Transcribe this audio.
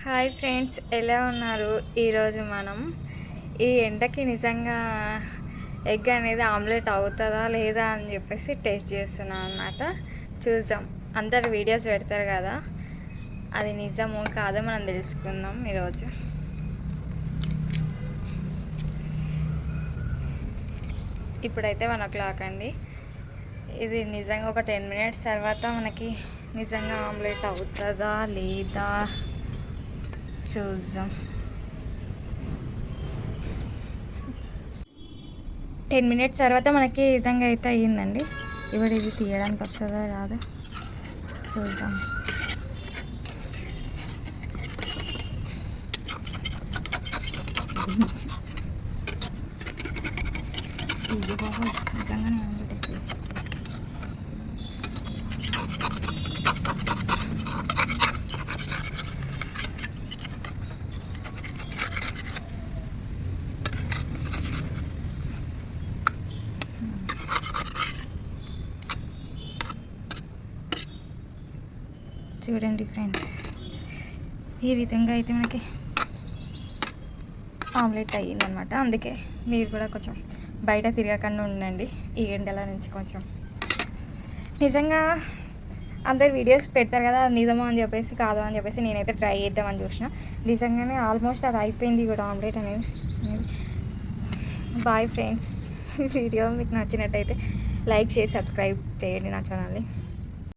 Hi friends, ఎలా ఉన్నారు? ఈరోజు మనం ఈ ఎండకి నిజంగా ఎగ్ అనేది ఆమ్లెట్ అవుతుందా లేదా అని చెప్పేసి టేస్ట్ చేస్తున్నాం అన్నమాట. చూద్దాం. అందరు వీడియోస్ పెడతారు కదా, అది నిజమో కాదో మనం తెలుసుకుందాం ఈరోజు. ఇప్పుడైతే 1 o'clock అండి. ఇది నిజంగా ఒక 10 minutes తర్వాత మనకి నిజంగా ఆమ్లెట్ అవుతుందా లేదా చూద్దాం. 10 minutes తర్వాత మనకి ఈ విధంగా అయితే అయ్యిందండి. ఇప్పుడు ఇది తీయడానికి వస్తుందా రాదా చూద్దాం. నిజంగానే చూడండి ఫ్రెండ్స్, ఈ విధంగా అయితే మనకి ఆమ్లెట్ అయ్యిందనమాట. అందుకే మీరు కూడా కొంచెం బయట తిరగకుండా ఉండండి ఈ ఎండల నుంచి. కొంచెం నిజంగా అందరు వీడియోస్ పెడతారు కదా, అది నిజమో అని చెప్పేసి కాదు అని చెప్పేసి నేనైతే ట్రై చేద్దామని చూసిన. నిజంగానే ఆల్మోస్ట్ అది అయిపోయింది కూడా ఆమ్లెట్ అనేది. బాయ్ ఫ్రెండ్స్, వీడియో మీకు నచ్చినట్టయితే లైక్, షేర్, సబ్స్క్రైబ్ చేయండి నా ఛానల్ని.